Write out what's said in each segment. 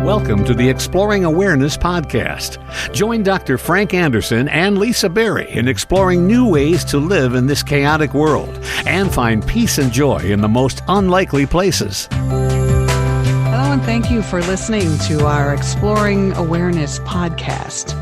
Welcome to the Exploring Awareness podcast. Join Dr. Frank Anderson and Lisa Berry in exploring new ways to live in this chaotic world and find peace and joy in the most unlikely places. Hello, and thank you for listening to our Exploring Awareness podcast.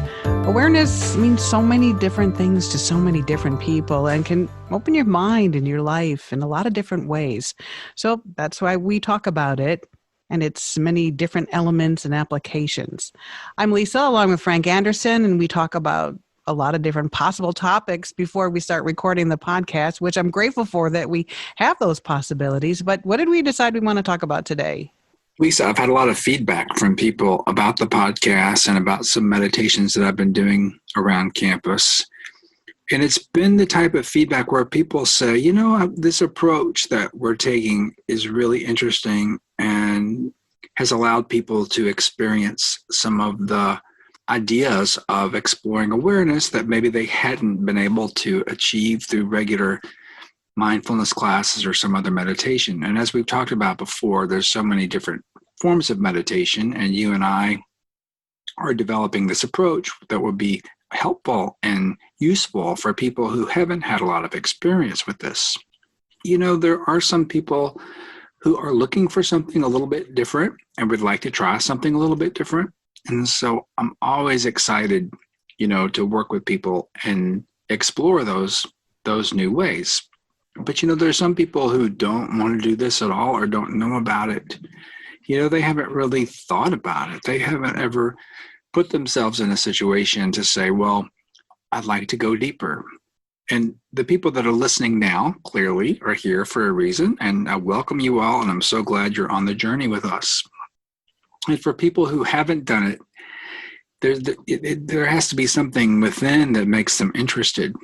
Awareness means so many different things to so many different people and can open your mind and your life in a lot of different ways. So that's why we talk about it and its many different elements and applications. I'm Lisa, along with Frank Anderson, and we talk about a lot of different possible topics before we start recording the podcast, which I'm grateful for that we have those possibilities. But what did we decide we want to talk about today? Lisa, I've had a lot of feedback from people about the podcast and about some meditations that I've been doing around campus. And it's been the type of feedback where people say, you know, this approach that we're taking is really interesting and has allowed people to experience some of the ideas of exploring awareness that maybe they hadn't been able to achieve through regular mindfulness classes or some other meditation. And as we've talked about before, there's so many different forms of meditation, and you and I are developing this approach that will be helpful and useful for people who haven't had a lot of experience with this. You know, there are some people who are looking for something a little bit different and would like to try something a little bit different. And so I'm always excited, you know, to work with people and explore those new ways. But, you know, there's some people who don't want to do this at all or don't know about it. You know, they haven't really thought about it. They haven't ever put themselves in a situation to say, well, I'd like to go deeper. And the people that are listening now clearly are here for a reason. And I welcome you all. And I'm so glad you're on the journey with us. And for people who haven't done it, there has to be something within that makes them interested.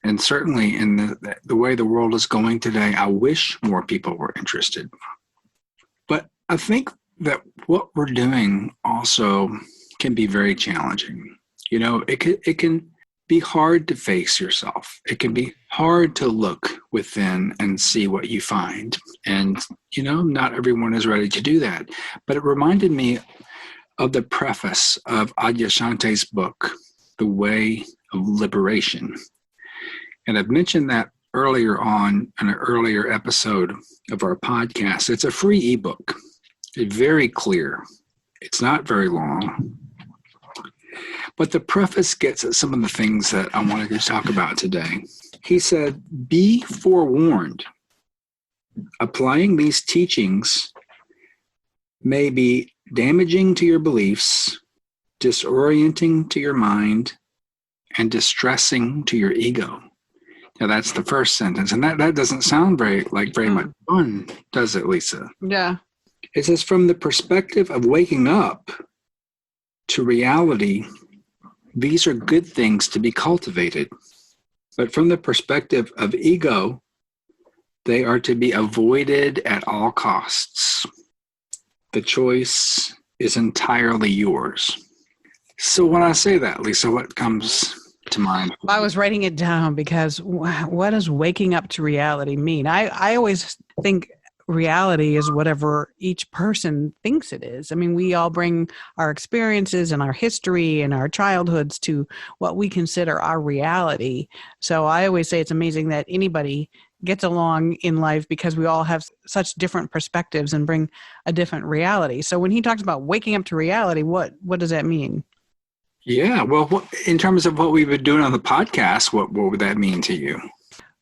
And certainly in the way the world is going today, I wish more people were interested. But I think that what we're doing also can be very challenging. You know, it can be hard to face yourself. It can be hard to look within and see what you find. And, you know, not everyone is ready to do that. But it reminded me of the preface of Adyashanti's book, The Way of Liberation. And I've mentioned that earlier on in an earlier episode of our podcast. It's a free ebook. It's very clear. It's not very long. But the preface gets at some of the things that I wanted to talk about today. He said, be forewarned. Applying these teachings may be damaging to your beliefs, disorienting to your mind, and distressing to your ego. Now, that's the first sentence. And that doesn't sound very much fun, does it, Lisa? Yeah. It says, from the perspective of waking up to reality, these are good things to be cultivated. But from the perspective of ego, they are to be avoided at all costs. The choice is entirely yours. So when I say that, Lisa, what comes to mind? I was writing it down because what does waking up to reality mean? I always think reality is whatever each person thinks it is. I mean, we all bring our experiences and our history and our childhoods to what we consider our reality. So I always say it's amazing that anybody gets along in life because we all have such different perspectives and bring a different reality. So when he talks about waking up to reality, what does that mean? Yeah, well, in terms of what we've been doing on the podcast, what would that mean to you?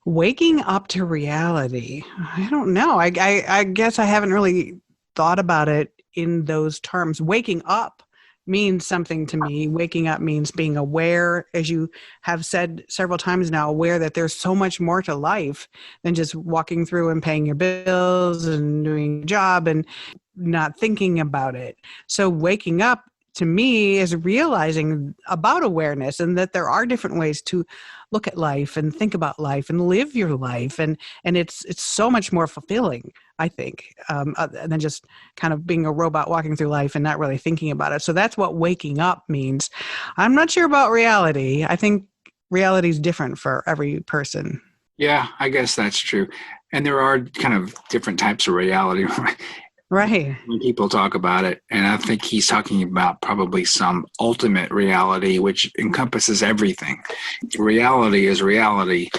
Waking up to reality. I don't know. I guess I haven't really thought about it in those terms. Waking up means something to me. Waking up means being aware, as you have said several times now, aware that there's so much more to life than just walking through and paying your bills and doing your job and not thinking about it. So waking up to me is realizing about awareness and that there are different ways to look at life and think about life and live your life. And it's so much more fulfilling, I think, than just kind of being a robot walking through life and not really thinking about it. So that's what waking up means. I'm not sure about reality. I think reality is different for every person. Yeah, I guess that's true. And there are kind of different types of reality. Right. when people talk about it. And I think he's talking about probably some ultimate reality, which encompasses everything. Reality is reality.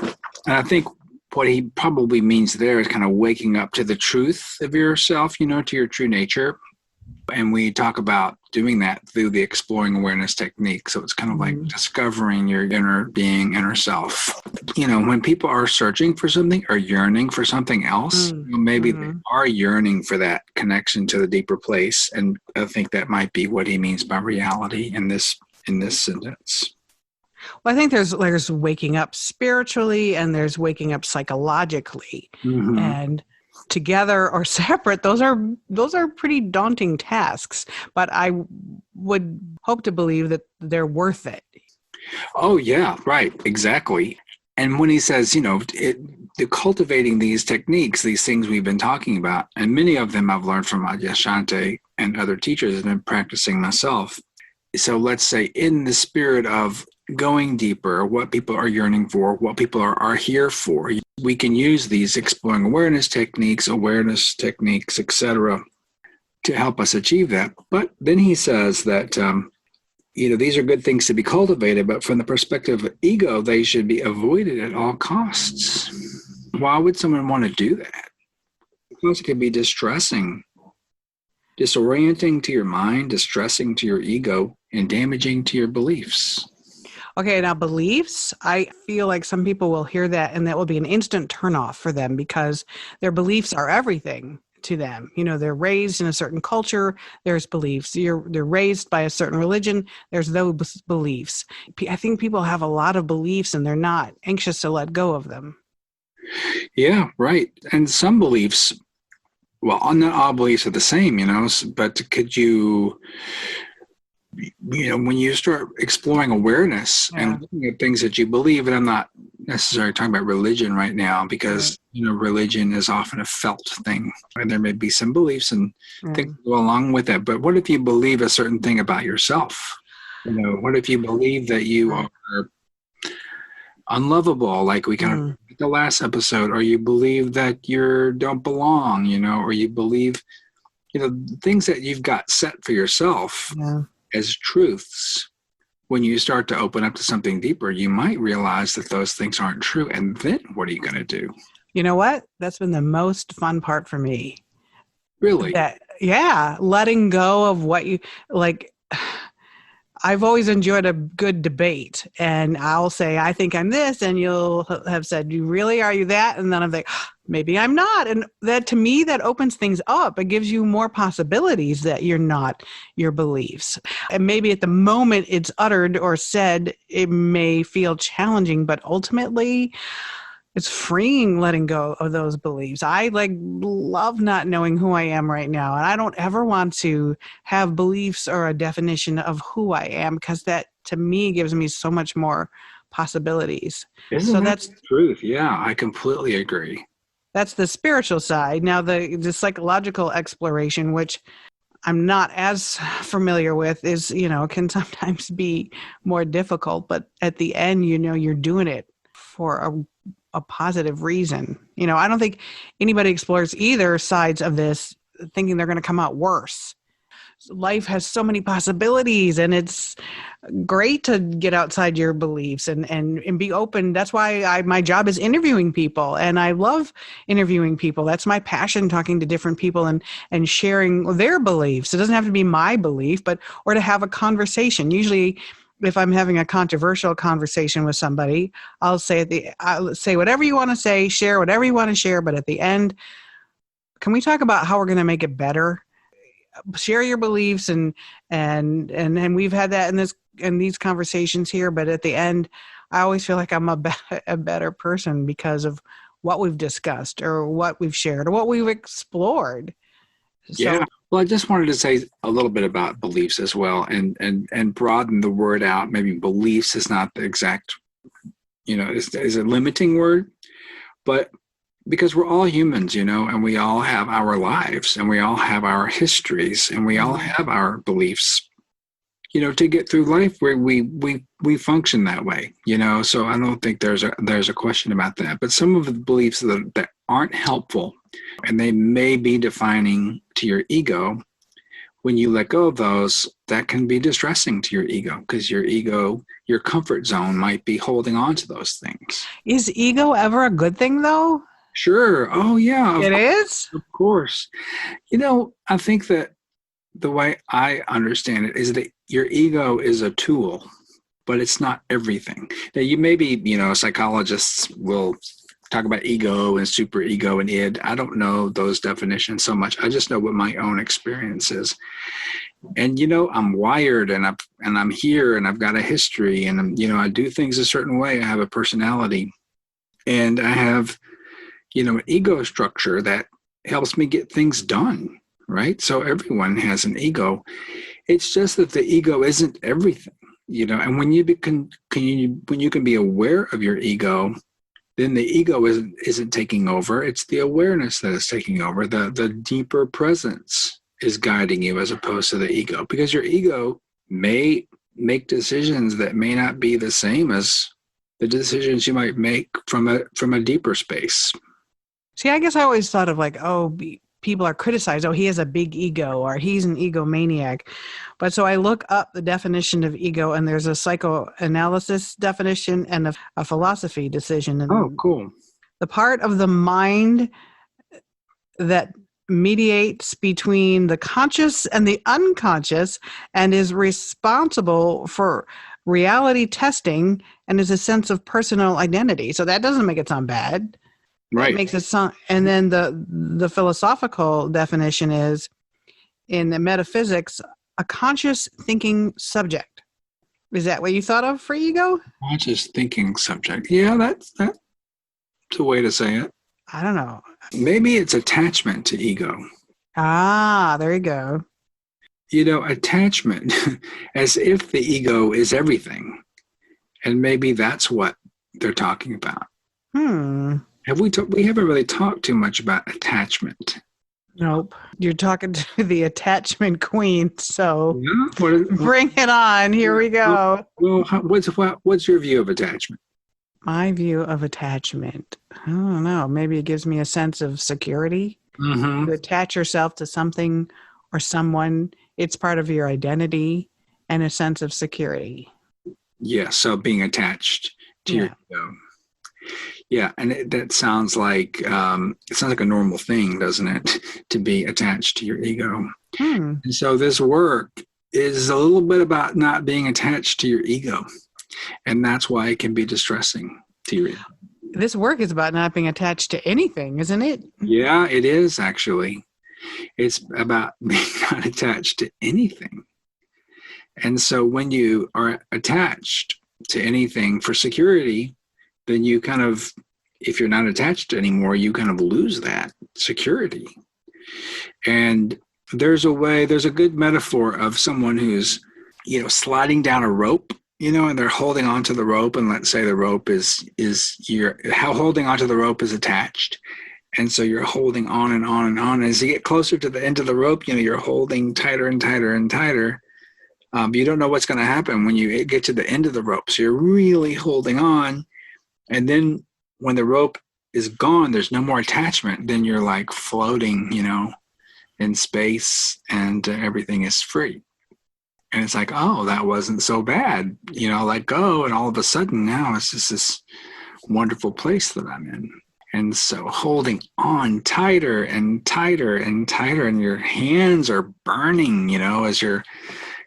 And I think what he probably means there is kind of waking up to the truth of yourself, to your true nature. And we talk about doing that through the exploring awareness technique. So it's kind of like discovering your inner being, inner self. When people are searching for something or yearning for something else, maybe they are yearning for that connection to the deeper place. And I think that might be what he means by reality in this sentence. Well, I think there's waking up spiritually and there's waking up psychologically. Mm-hmm. And together or separate, those are pretty daunting tasks, but I would hope to believe that they're worth it. Oh yeah, right, exactly. And when he says, the cultivating these techniques, these things we've been talking about, and many of them I've learned from Adyashanti and other teachers and been practicing myself. So let's say in the spirit of going deeper, what people are yearning for, what people are here for, we can use these exploring awareness techniques, etc., to help us achieve that. But then he says that, these are good things to be cultivated, but from the perspective of ego, they should be avoided at all costs. Why would someone want to do that? Because it can be distressing, disorienting to your mind, distressing to your ego, and damaging to your beliefs. Okay, now beliefs, I feel like some people will hear that and that will be an instant turnoff for them because their beliefs are everything to them. They're raised in a certain culture, there's beliefs. They're raised by a certain religion, there's those beliefs. I think people have a lot of beliefs and they're not anxious to let go of them. Yeah, right. And some beliefs, well, not all beliefs are the same, but could you... when you start exploring awareness and looking at things that you believe, and I'm not necessarily talking about religion right now because, religion is often a felt thing. And there may be some beliefs and things that go along with it. But what if you believe a certain thing about yourself? What if you believe that you are unlovable, like we kind of the last episode, or you believe that you don't belong, or you believe, things that you've got set for yourself. As truths, when you start to open up to something deeper, you might realize that those things aren't true. And then what are you going to do? You know what? That's been the most fun part for me. Really? Letting go of what you like. I've always enjoyed a good debate, and I'll say, I think I'm this, and you'll have said, you really, are you that? And then I'm like, maybe I'm not. And that, to me, that opens things up. It gives you more possibilities that you're not your beliefs. And maybe at the moment it's uttered or said, it may feel challenging, but ultimately it's freeing letting go of those beliefs. I love not knowing who I am right now. And I don't ever want to have beliefs or a definition of who I am because that to me gives me so much more possibilities. That's the truth. Yeah, I completely agree. That's the spiritual side. Now the psychological exploration, which I'm not as familiar with, is, can sometimes be more difficult, but at the end, you're doing it for a positive reason. I don't think anybody explores either sides of this thinking they're going to come out worse. Life has so many possibilities, and it's great to get outside your beliefs and be open. That's why my job is interviewing people, and I love interviewing people. That's my passion, talking to different people and sharing their beliefs. It doesn't have to be my belief, or to have a conversation. Usually, if I'm having a controversial conversation with somebody, I'll say whatever you want to say, share whatever you want to share, but at the end, can we talk about how we're going to make it better? Share your beliefs and we've had that in these conversations here, but at the end, I always feel like I'm a better person because of what we've discussed or what we've shared or what we've explored. Yeah. Well, I just wanted to say a little bit about beliefs as well and broaden the word out. Maybe beliefs is not the exact, is a limiting word, but because we're all humans, and we all have our lives and we all have our histories and we all have our beliefs, to get through life where we function that way, so I don't think there's a question about that. But some of the beliefs that aren't helpful, and they may be defining to your ego. When you let go of those, that can be distressing to your ego, because your ego, your comfort zone might be holding on to those things. Is ego ever a good thing, though? Sure. Oh, yeah. It is? Of course. I think that the way I understand it is that your ego is a tool, but it's not everything. Now, you maybe, psychologists will talk about ego and superego and id. I don't know those definitions so much. I just know what my own experience is. And, I'm wired and I'm here and I've got a history and, I do things a certain way. I have a personality and I have, an ego structure that helps me get things done. Right. So everyone has an ego. It's just that the ego isn't everything, and when you can be aware of your ego, then the ego isn't taking over. It's the awareness that is taking over. The deeper presence is guiding you as opposed to the ego, because your ego may make decisions that may not be the same as the decisions you might make from a deeper space. See, I guess I always thought of people are criticized, he has a big ego or he's an egomaniac. But so I look up the definition of ego, and there's a psychoanalysis definition and a philosophy decision. And oh, cool. The part of the mind that mediates between the conscious and the unconscious and is responsible for reality testing and is a sense of personal identity. So that doesn't make it sound bad. Right. It makes it sound, and then the philosophical definition is, in the metaphysics, a conscious thinking subject. Is that what you thought of for ego? Conscious thinking subject. Yeah, that's a way to say it. I don't know. Maybe it's attachment to ego. Ah, there you go. Attachment, as if the ego is everything. And maybe that's what they're talking about. We haven't really talked too much about attachment. Nope. You're talking to the attachment queen, so yeah? Bring it on. Here we go. Well, what's your view of attachment? My view of attachment, I don't know. Maybe it gives me a sense of security. Mm-hmm. You attach yourself to something or someone. It's part of your identity and a sense of security. Yeah, so being attached to your ego. Yeah, and that sounds like a normal thing, doesn't it, to be attached to your ego? And so this work is a little bit about not being attached to your ego, and that's why it can be distressing to your ego. This work is about not being attached to anything, isn't it? Yeah, it is actually. It's about being not attached to anything. And so when you are attached to anything for security, then you kind of, if you're not attached anymore, you kind of lose that security. And there's a good metaphor of someone who's, sliding down a rope, and they're holding onto the rope, and let's say the rope holding onto the rope is attached. And so you're holding on and on and on. As you get closer to the end of the rope, you're holding tighter and tighter and tighter. You don't know what's going to happen when you get to the end of the rope. So you're really holding on. And then when the rope is gone, there's no more attachment. Then you're like floating, in space, and everything is free. And it's like, oh, that wasn't so bad. Let go. And all of a sudden now it's just this wonderful place that I'm in. And so holding on tighter and tighter and tighter, and your hands are burning, as you're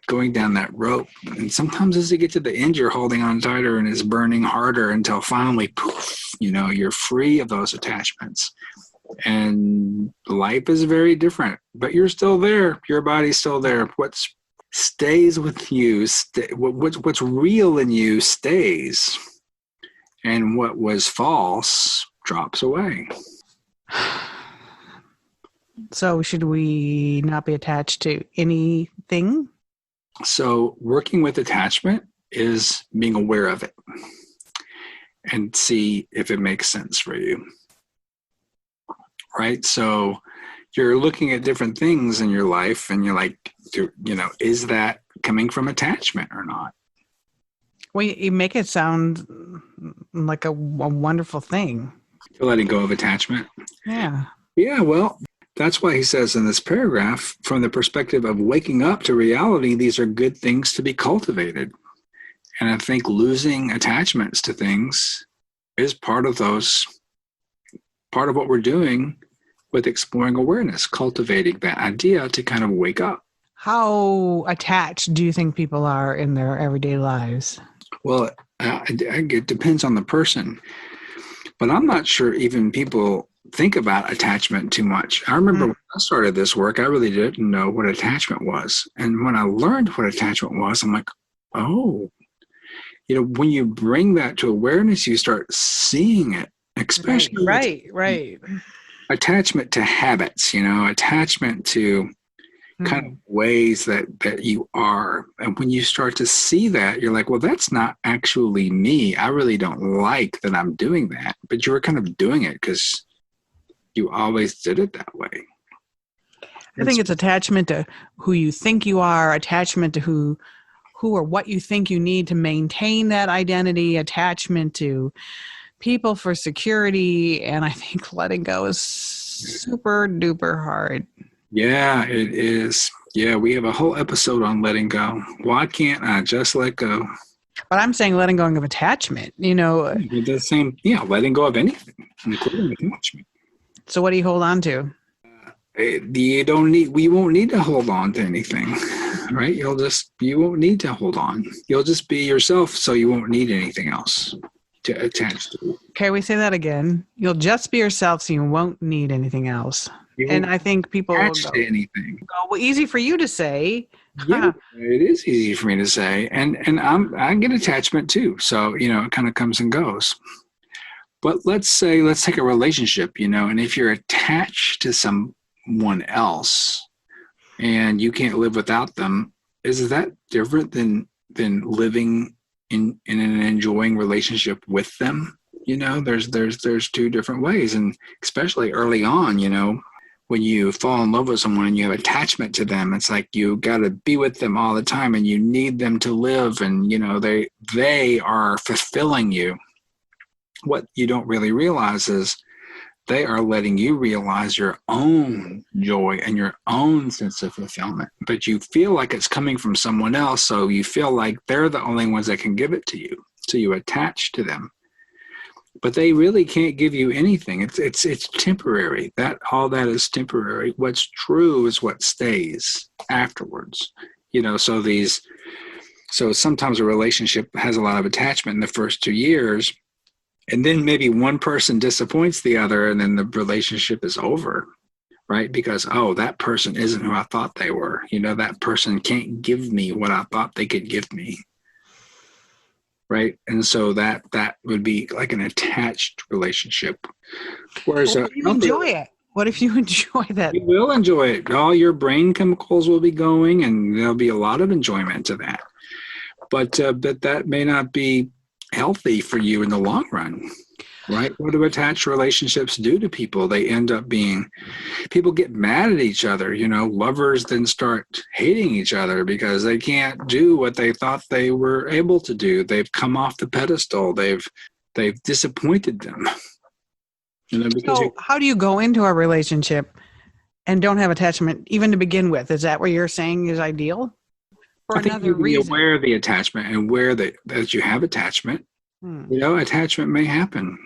going down that rope. And sometimes as you get to the end, you're holding on tighter and it's burning harder until finally, poof, you're free of those attachments. And life is very different, but you're still there. Your body's still there. What stays with you, what's real in you stays. And what was false drops away. So should we not be attached to anything? So working with attachment is being aware of it and see if it makes sense for you. Right? So you're looking at different things in your life and you're like, is that coming from attachment or not? Well, you make it sound like a wonderful thing. Letting go of attachment. Yeah. Yeah, well, that's why he says in this paragraph, from the perspective of waking up to reality, these are good things to be cultivated. And I think losing attachments to things is part of what we're doing with exploring awareness, cultivating that idea to kind of wake up. How attached do you think people are in their everyday lives? Well, it depends on the person, but I'm not sure even people think about attachment too much. I remember when I started this work, I really didn't know what attachment was. And when I learned what attachment was, I'm like, oh, when you bring that to awareness, you start seeing it, especially Right. attachment to habits, attachment to kind of ways that you are. And when you start to see that, you're like, well, that's not actually me. I really don't like that I'm doing that. But you were kind of doing it because you always did it that way. I think it's attachment to who you think you are, attachment to who or what you think you need to maintain that identity, attachment to people for security. And I think letting go is super duper hard. Yeah, it is. Yeah, we have a whole episode on letting go. Why can't I just let go? But I'm saying letting go of attachment, The same, letting go of anything, including attachment. So what do you hold on to? We won't need to hold on to anything, right? You won't need to hold on. You'll just be yourself, so you won't need anything else to attach to. Okay, we say that again. You'll just be yourself, so you won't need anything else. And I think people attach to anything. Well, easy for you to say. Yeah, it is easy for me to say, and I get attachment too. So it kind of comes and goes. But let's take a relationship, and if you're attached to someone else, and you can't live without them, is that different than living in an enjoying relationship with them? There's two different ways, and especially early on, when you fall in love with someone and you have attachment to them, it's like you got to be with them all the time and you need them to live, and they are fulfilling you. What you don't really realize is they are letting you realize your own joy and your own sense of fulfillment, but you feel like it's coming from someone else, so you feel like they're the only ones that can give it to you, so you attach to them. But they really can't give you anything. It's temporary. All that is temporary. What's true is what stays afterwards. So sometimes a relationship has a lot of attachment in the first 2 years, and then maybe one person disappoints the other, and then the relationship is over, right? Because, that person isn't who I thought they were. That person can't give me what I thought they could give me. Right. And so that would be like an attached relationship. Whereas what if you enjoy it? What if you enjoy that? You will enjoy it. All your brain chemicals will be going, and there'll be a lot of enjoyment to that. But that may not be healthy for you in the long run. Right? What do attached relationships do to people? They end up people get mad at each other. Lovers then start hating each other because they can't do what they thought they were able to do. They've come off the pedestal. They've disappointed them. So how do you go into a relationship and don't have attachment even to begin with? Is that what you're saying is ideal? I think you be aware of the attachment and aware that you have attachment. Attachment may happen.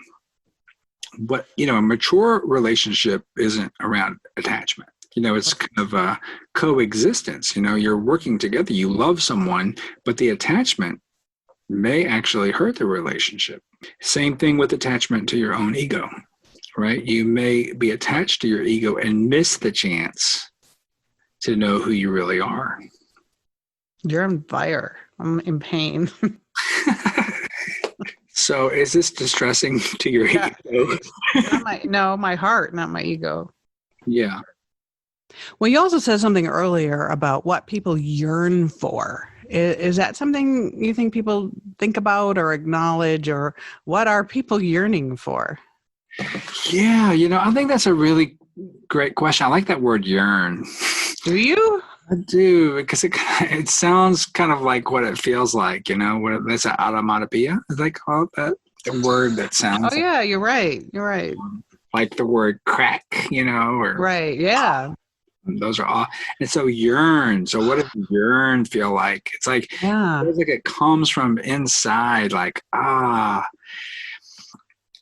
But, a mature relationship isn't around attachment. It's kind of a coexistence. You're working together. You love someone, but the attachment may actually hurt the relationship. Same thing with attachment to your own ego, right? You may be attached to your ego and miss the chance to know who you really are. You're on fire. I'm in pain. So is this distressing to your ego? My heart, not my ego. Yeah. Well, you also said something earlier about what people yearn for. Is that something you think people think about or acknowledge, or what are people yearning for? Yeah, I think that's a really great question. I like that word yearn. Do you? I do, because it sounds kind of like what it feels like, what that's an automatopoeia, as they call it that. a word that sounds Oh yeah, you're right. You're right. like the word crack, or Right. Yeah. those are all. And so yearn. So what does yearn feel like? It's like, it Yeah. feels like it comes from inside, like, I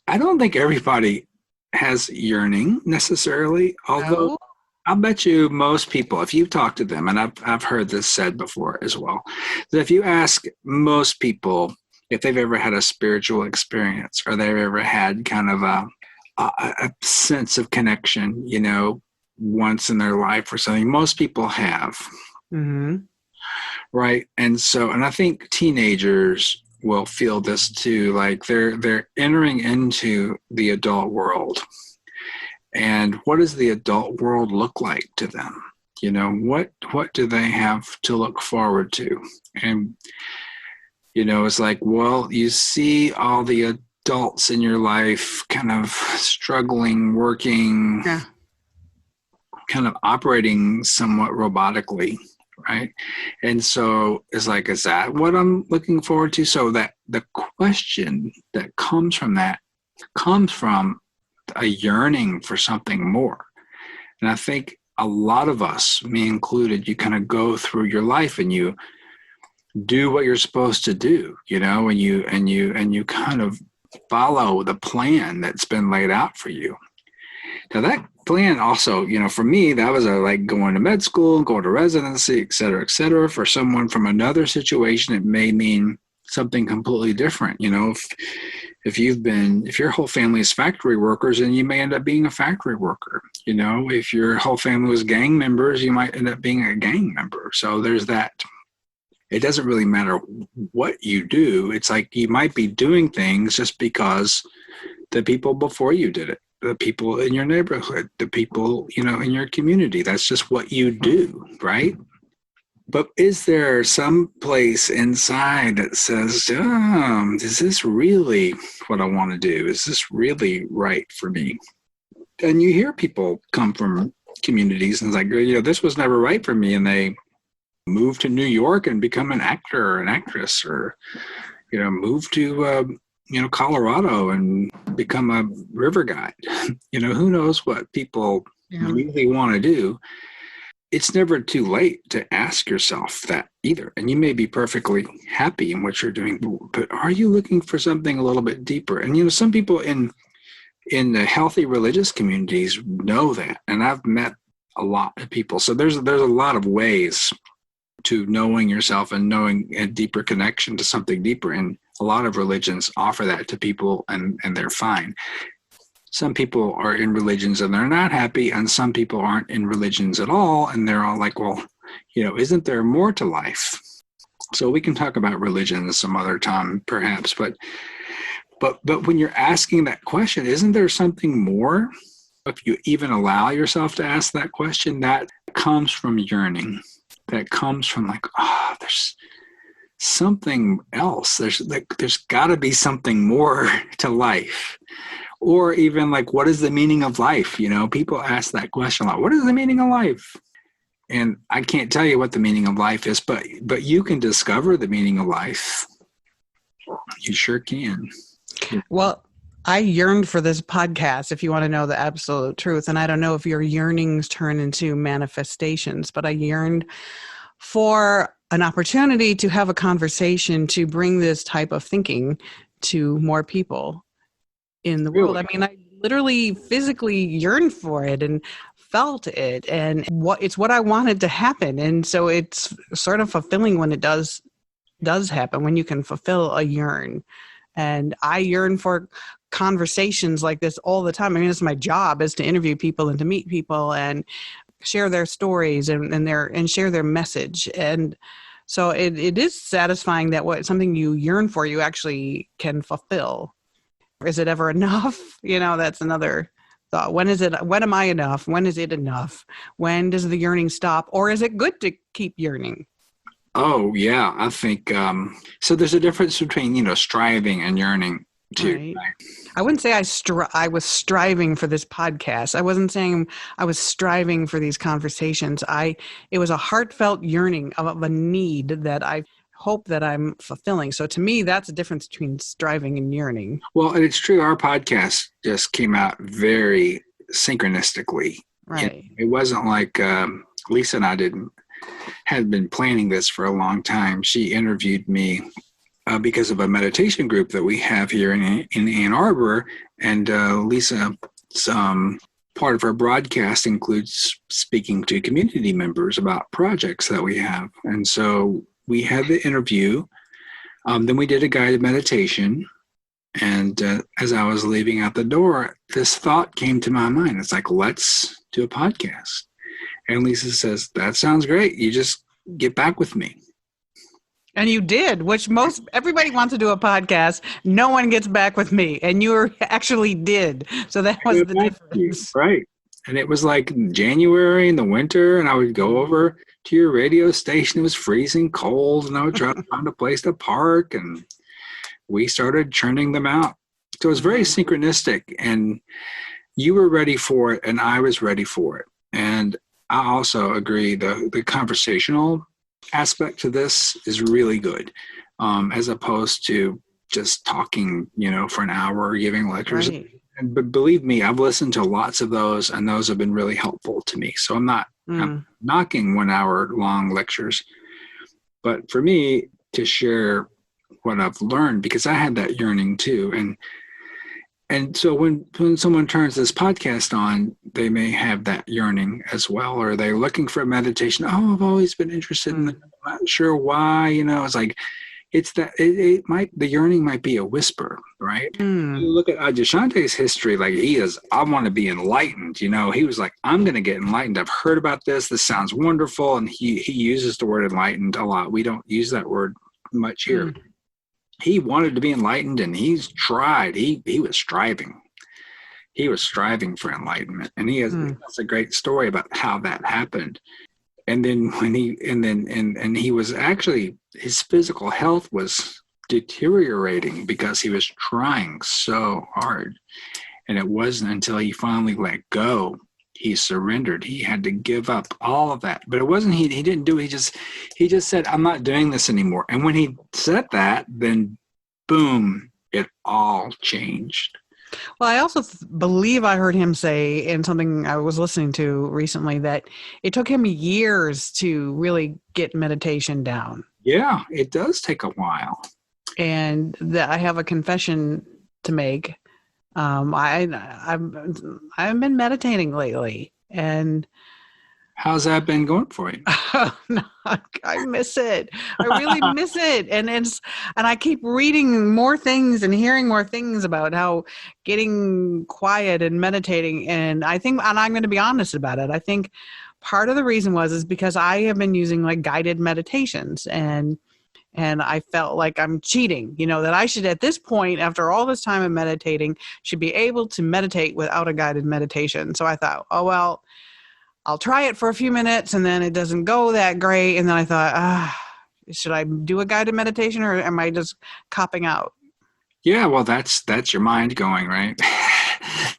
don't think everybody has yearning necessarily, although No. I'll bet you most people, if you talk to them, and I've heard this said before as well, that if you ask most people if they've ever had a spiritual experience or they've ever had kind of a sense of connection, once in their life or something, most people have, Mm-hmm. right? And I think teenagers will feel this too, like they're entering into the adult world. And what does the adult world look like to them? What do they have to look forward to? And it's like, well, you see all the adults in your life kind of struggling, working, Yeah. kind of operating somewhat robotically, right? And so it's like, is that what I'm looking forward to? So that the question that comes from that comes from a yearning for something more. And I think a lot of us, me included, you kind of go through your life and you do what you're supposed to do, and you kind of follow the plan that's been laid out for you. Now that plan also, for me, that was like going to med school, going to residency, et cetera, et cetera. For someone from another situation, it may mean something completely different. If your whole family is factory workers, then you may end up being a factory worker. If your whole family was gang members, you might end up being a gang member. So there's that. It doesn't really matter what you do. It's like you might be doing things just because the people before you did it, the people in your neighborhood, the people, in your community. That's just what you do, right? But is there some place inside that says, is this really what I want to do? Is this really right for me? And you hear people come from communities and it's like, this was never right for me. And they move to New York and become an actor or an actress, or, move to, Colorado and become a river guide. Who knows what people really want to do. It's never too late to ask yourself that either. And you may be perfectly happy in what you're doing, but are you looking for something a little bit deeper? And, some people in the healthy religious communities know that. And I've met a lot of people. So there's a lot of ways to knowing yourself and knowing a deeper connection to something deeper. And a lot of religions offer that to people, and they're fine. Some people are in religions and they're not happy, and some people aren't in religions at all, and they're all like, well, isn't there more to life? So we can talk about religion some other time, perhaps, but when you're asking that question, isn't there something more? If you even allow yourself to ask that question, that comes from yearning. That comes from like, there's something else. There's got to be something more to life. Or even like, what is the meaning of life? People ask that question a lot. What is the meaning of life? And I can't tell you what the meaning of life is, but you can discover the meaning of life. You sure can. Well, I yearned for this podcast, if you want to know the absolute truth. And I don't know if your yearnings turn into manifestations, but I yearned for an opportunity to have a conversation to bring this type of thinking to more people in the world. I mean, I literally physically yearned for it and felt it, and it's what I wanted to happen. And so it's sort of fulfilling when it does happen, when you can fulfill a yearn. And I yearn for conversations like this all the time. I mean, it's my job is to interview people and to meet people and share their stories and share their message. And so it is satisfying that something you yearn for, you actually can fulfill. Is it ever enough? That's another thought. When am I enough? When is it enough? When does the yearning stop? Or is it good to keep yearning? Oh, yeah. I think, so there's a difference between, striving and yearning too. Right. I wouldn't say I was striving for this podcast. I wasn't saying I was striving for these conversations. It was a heartfelt yearning of a need that I hope that I'm fulfilling. So to me, that's a difference between striving and yearning. Well, and it's true. Our podcast just came out very synchronistically. Right. It wasn't like Lisa and I had been planning this for a long time. She interviewed me because of a meditation group that we have here in Ann Arbor. And Lisa, part of our broadcast includes speaking to community members about projects that we have. And so we had the interview. Then we did a guided meditation. And as I was leaving out the door, this thought came to my mind. It's like, let's do a podcast. And Lisa says, that sounds great. You just get back with me. And you did, which everybody wants to do a podcast. No one gets back with me. And you actually did. So that was the difference. Right. And it was like January in the winter, and I would go over to your radio station. It was freezing cold, and I would try to find a place to park, and we started churning them out. So it was very synchronistic, and you were ready for it, and I was ready for it. And I also agree the conversational aspect to this is really good, as opposed to just talking, for an hour or giving lectures. Right. But believe me, I've listened to lots of those, and those have been really helpful to me. So I'm knocking 1 hour long lectures. But for me to share what I've learned, because I had that yearning too. And so when someone turns this podcast on, they may have that yearning as well, or they're looking for a meditation. Oh, I've always been interested in it. I'm not sure why, it's like, it's that the yearning might be a whisper, right? You look at Adyashanti's history, like I want to be enlightened. He was like, I'm going to get enlightened. I've heard about this. This sounds wonderful. And he uses the word enlightened a lot. We don't use that word much here. He wanted to be enlightened, and he's tried. He was striving. He was striving for enlightenment. And that's a great story about how that happened. And then he was actually, his physical health was deteriorating because he was trying so hard. And it wasn't until he finally let go, he surrendered. He had to give up all of that. But it wasn't, he didn't do it. He just said, I'm not doing this anymore. And when he said that, then boom, it all changed. Well, I also believe I heard him say in something I was listening to recently that it took him years to really get meditation down. Yeah, it does take a while. And that I have a confession to make. I've been meditating lately, and how's that been going for you? No, I miss it. I really miss it. And I keep reading more things and hearing more things about how getting quiet and meditating. And I think, and I'm going to be honest about it, I think part of the reason is because I have been using like guided meditations, and I felt like I'm cheating, that I should, at this point, after all this time of meditating, should be able to meditate without a guided meditation. So I thought, oh, well, I'll try it for a few minutes, and then it doesn't go that great. And then I thought, should I do a guided meditation, or am I just copping out? Yeah, well, that's your mind going, right?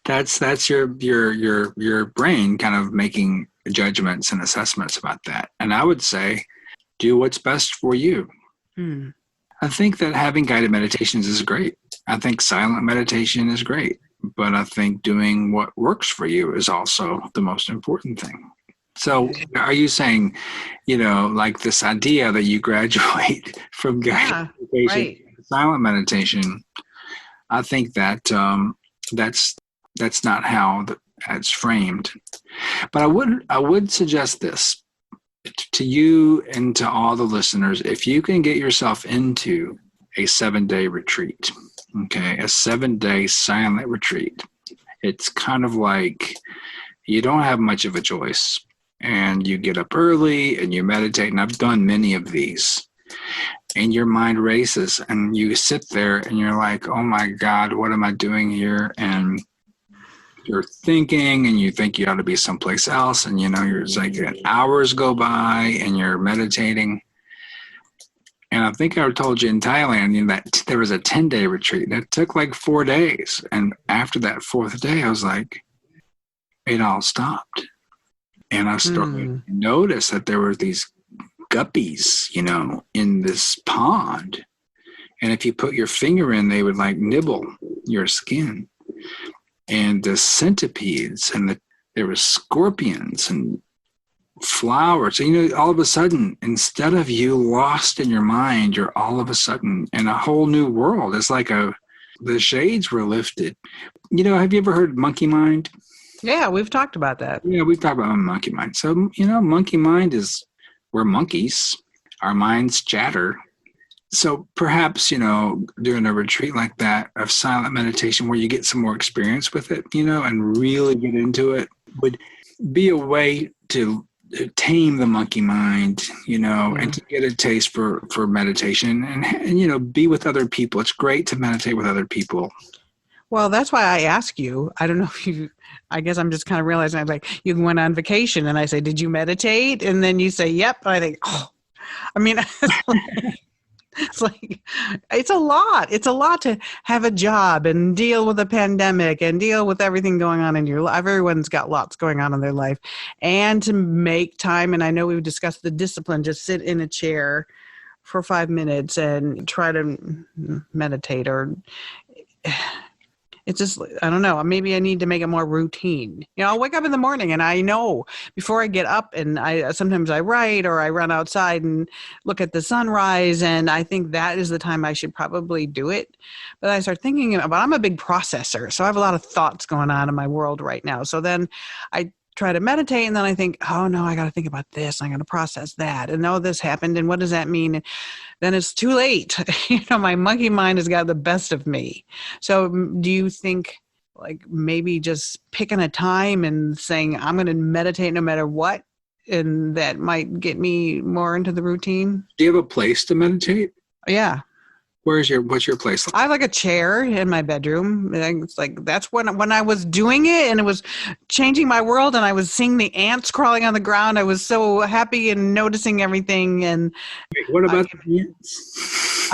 that's your brain kind of making judgments and assessments about that. And I would say, do what's best for you. I think that having guided meditations is great. I think silent meditation is great. But I think doing what works for you is also the most important thing. So are you saying, like this idea that you graduate from guided meditation to silent meditation? I think that that's not how it's framed. But I would suggest this to you and to all the listeners. If you can get yourself into a 7-day retreat, okay, a 7-day silent retreat. It's kind of like you don't have much of a choice, and you get up early and you meditate. And I've done many of these, and your mind races, and you sit there and you're like, oh my God, what am I doing here? And you're thinking, and you think you ought to be someplace else. And, you're like hours go by and you're meditating. And I think I told you in Thailand that there was a 10-day retreat that took like 4 days. And after that 4th day, I was like, it all stopped. And I started to notice that there were these guppies, in this pond. And if you put your finger in, they would like nibble your skin. And the centipedes, and there were scorpions and flowers. So, all of a sudden, instead of you lost in your mind, you're all of a sudden in a whole new world. It's like the shades were lifted. Have you ever heard monkey mind? Yeah, we've talked about that. Yeah, we've talked about monkey mind. So, monkey mind we're monkeys. Our minds chatter. So perhaps, doing a retreat like that of silent meditation where you get some more experience with it, and really get into it would be a way to tame the monkey mind, and to get a taste for meditation and, be with other people. It's great to meditate with other people. Well, that's why I ask you. I don't know if I guess I'm just kind of realizing, you went on vacation and I say, did you meditate? And then you say, yep. And I think, it's a lot. It's a lot to have a job and deal with a pandemic and deal with everything going on in your life. Everyone's got lots going on in their life, and to make time. And I know we've discussed the discipline, just sit in a chair for 5 minutes and try to meditate, or it's just, I don't know, maybe I need to make it more routine. I'll wake up in the morning and I know before I get up, and sometimes I write or I run outside and look at the sunrise, and I think that is the time I should probably do it. But I start thinking about, I'm a big processor, so I have a lot of thoughts going on in my world right now. So then I try to meditate, and then I think, oh no, I got to think about this. I got to process that. And no, this happened. And what does that mean? And then it's too late. My monkey mind has got the best of me. So do you think maybe just picking a time and saying, I'm going to meditate no matter what, and that might get me more into the routine? Do you have a place to meditate? Yeah. What's your place? I have a chair in my bedroom. It's that's when I was doing it and it was changing my world, and I was seeing the ants crawling on the ground. I was so happy and noticing everything. And what about the ants?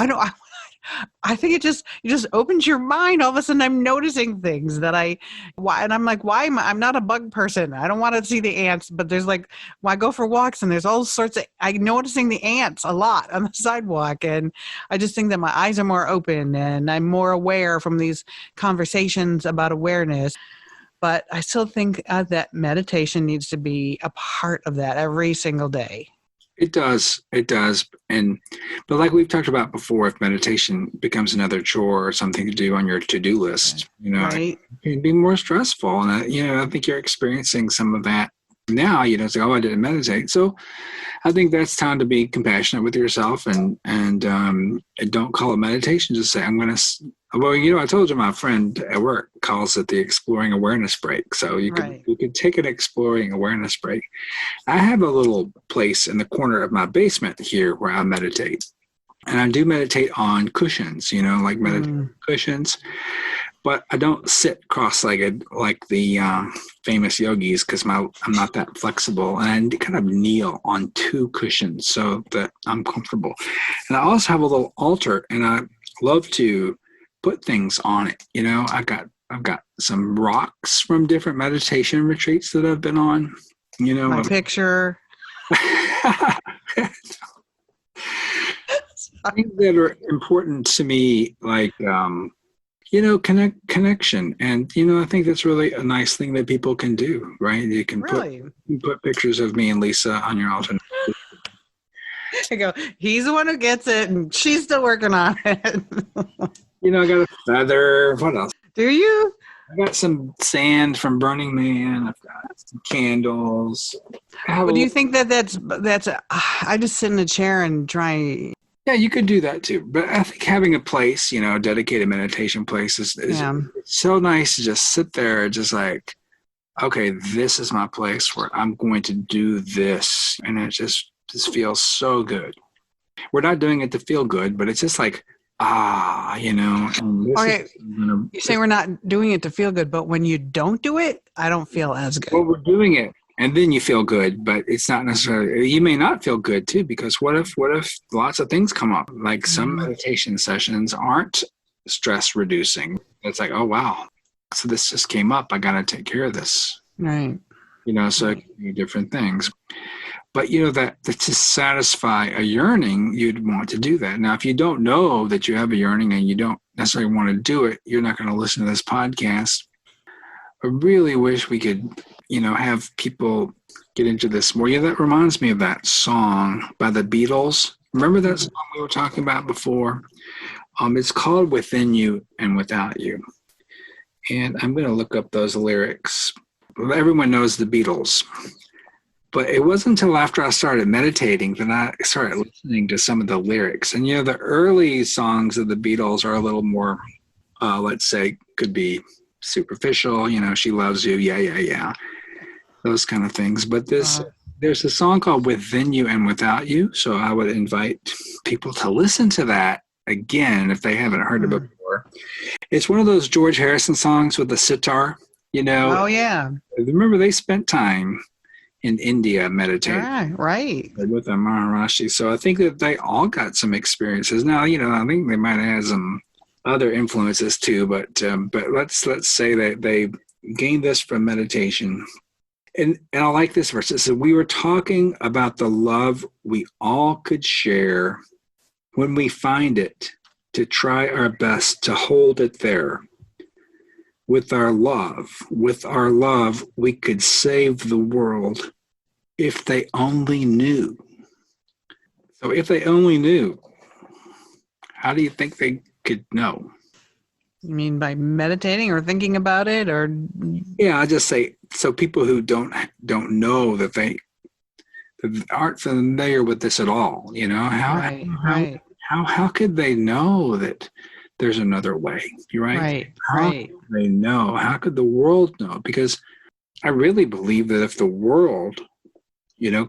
I think it just opens your mind. All of a sudden I'm noticing things and I'm like, why I'm not a bug person. I don't want to see the ants, but there's I go for walks and there's all sorts I'm noticing the ants a lot on the sidewalk. And I just think that my eyes are more open and I'm more aware from these conversations about awareness. But I still think that meditation needs to be a part of that every single day. It does. But like we've talked about before, if meditation becomes another chore or something to do on your to-do list, right. It can be more stressful. And, I think you're experiencing some of that now. Say, oh, I didn't meditate. So I think that's time to be compassionate with yourself and don't call it meditation. Just say, I'm going to, I told you my friend at work calls it the exploring awareness break. So you could take an exploring awareness break. I have a little place in the corner of my basement here where I meditate. And I do meditate on cushions, meditation cushions. But I don't sit cross-legged like the famous yogis because I'm not that flexible. And I kind of kneel on 2 cushions so that I'm comfortable. And I also have a little altar, and I love to put things on it. I've got some rocks from different meditation retreats that I've been on. My picture. Things that are important to me, like connection. And, I think that's really a nice thing that people can do, right? You can put pictures of me and Lisa on your altar. I go, he's the one who gets it, and she's still working on it. I got a feather. What else? Do you? I got some sand from Burning Man. I've got some candles. But do you think that's I just sit in a chair and try. Yeah, you could do that too. But I think having a place, a dedicated meditation place is so nice to just sit there, just like, okay, this is my place where I'm going to do this. And it just feels so good. We're not doing it to feel good, but it's just like, and okay. You say we're not doing it to feel good, but when you don't do it, I don't feel as good. Well, we're doing it. And then you feel good, but it's not necessarily, you may not feel good too, because what if lots of things come up? Like some meditation sessions aren't stress reducing. It's like, oh, wow. So this just came up. I got to take care of this. Right. So it can be different things. But that to satisfy a yearning, you'd want to do that. Now, if you don't know that you have a yearning and you don't necessarily want to do it, you're not going to listen to this podcast. I really wish we could, have people get into this more. Yeah, that reminds me of that song by the Beatles. Remember that song we were talking about before? It's called Within You and Without You. And I'm going to look up those lyrics. Everyone knows the Beatles. But it wasn't until after I started meditating that I started listening to some of the lyrics. And, the early songs of the Beatles are a little more, let's say, could be superficial. She loves you. Yeah, yeah, yeah. Those kind of things. But there's a song called Within You and Without You. So I would invite people to listen to that again if they haven't heard it before. It's one of those George Harrison songs with the sitar, Oh, yeah. Remember, they spent time in India meditating. Right. With the Maharishi. So I think that they all got some experiences. Now, I think they might have had some other influences too, but let's say that they gained this from meditation. And I like this verse. It says, we were talking about the love we all could share when we find it, to try our best to hold it there. With our love, we could save the world if they only knew. So if they only knew, how do you think they could know? You mean by meditating or thinking about it, or? Yeah, I just say, so people who don't know that aren't familiar with this at all, how could they know that there's another way, right? How could they know? How could the world know? Because I really believe that if the world,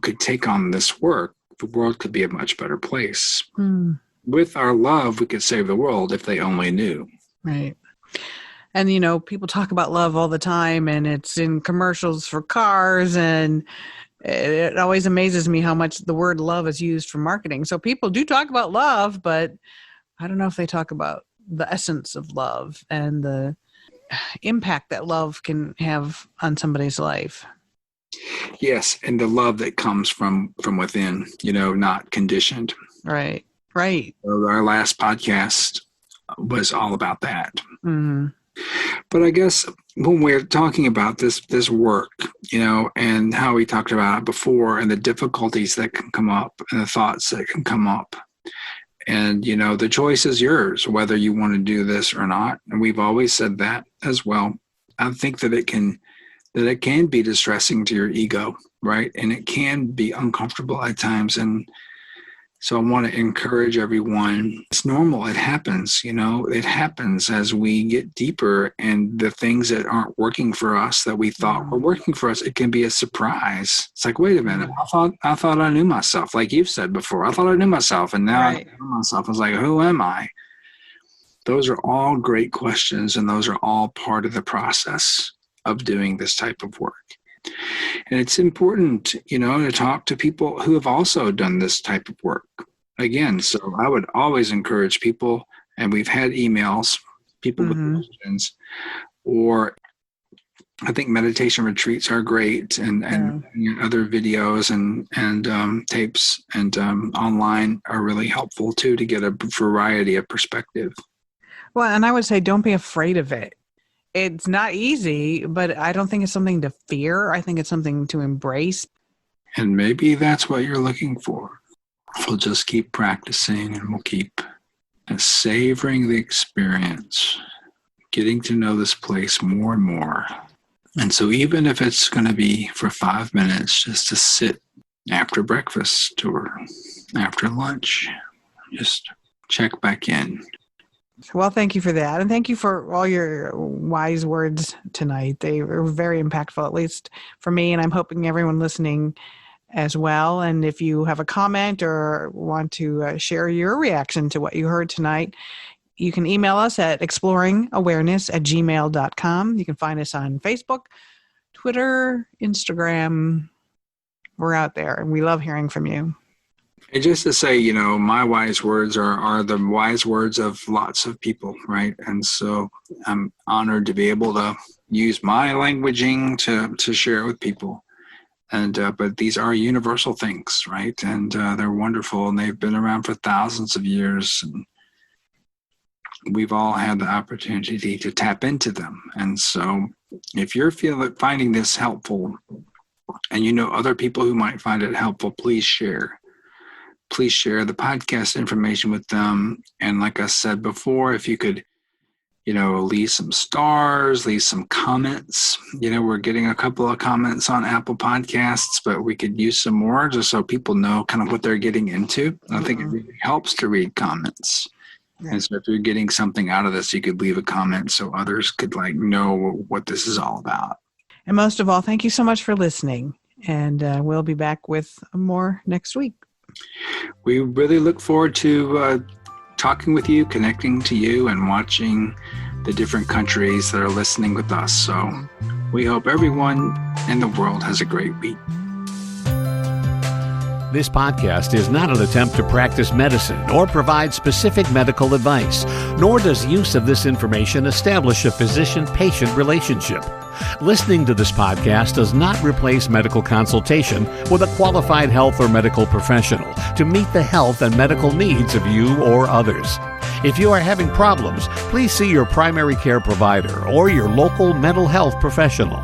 could take on this work, the world could be a much better place. With our love, we could save the world if they only knew. Right. And, people talk about love all the time, and it's in commercials for cars, and it always amazes me how much the word love is used for marketing. So people do talk about love, but I don't know if they talk about the essence of love and the impact that love can have on somebody's life. Yes, and the love that comes from within, not conditioned. Right. So our last podcast was all about that. Mm-hmm. But I guess when we're talking about this work, and how we talked about it before, and the difficulties that can come up and the thoughts that can come up, and, the choice is yours, whether you want to do this or not. And we've always said that as well. I think that it can be distressing to your ego, right? And it can be uncomfortable at times. And so I want to encourage everyone. It's normal. It happens, it happens as we get deeper, and the things that aren't working for us that we thought were working for us, it can be a surprise. It's like, wait a minute. I thought I knew myself. Like you've said before, I thought I knew myself, and now I know myself. I was like, who am I? Those are all great questions, and those are all part of the process of doing this type of work. And it's important, to talk to people who have also done this type of work. Again, so I would always encourage people, and we've had emails, people with questions, or I think meditation retreats are great, and other videos and tapes and online are really helpful too, to get a variety of perspective. Well, and I would say don't be afraid of it. It's not easy, but I don't think it's something to fear. I think it's something to embrace. And maybe that's what you're looking for. We'll just keep practicing, and we'll keep savoring the experience, getting to know this place more and more. And so even if it's going to be for 5 minutes, just to sit after breakfast or after lunch, just check back in. Well, thank you for that. And thank you for all your wise words tonight. They were very impactful, at least for me, and I'm hoping everyone listening as well. And if you have a comment or want to share your reaction to what you heard tonight, you can email us at exploringawareness@gmail.com. You can find us on Facebook, Twitter, Instagram. We're out there, and we love hearing from you. And just to say, my wise words are the wise words of lots of people, right? And so I'm honored to be able to use my languaging to share it with people. But these are universal things, right? And they're wonderful, and they've been around for thousands of years. And we've all had the opportunity to tap into them. And so if you're finding this helpful, and you know other people who might find it helpful, please share. Please share the podcast information with them. And like I said before, if you could, leave some stars, leave some comments. We're getting a couple of comments on Apple Podcasts, but we could use some more just so people know kind of what they're getting into. I think it really helps to read comments. Yeah. And so if you're getting something out of this, you could leave a comment so others could know what this is all about. And most of all, thank you so much for listening. And we'll be back with more next week. We really look forward to talking with you, connecting to you, and watching the different countries that are listening with us. So we hope everyone in the world has a great week. This podcast is not an attempt to practice medicine or provide specific medical advice, nor does use of this information establish a physician-patient relationship. Listening to this podcast does not replace medical consultation with a qualified health or medical professional to meet the health and medical needs of you or others. If you are having problems, please see your primary care provider or your local mental health professional.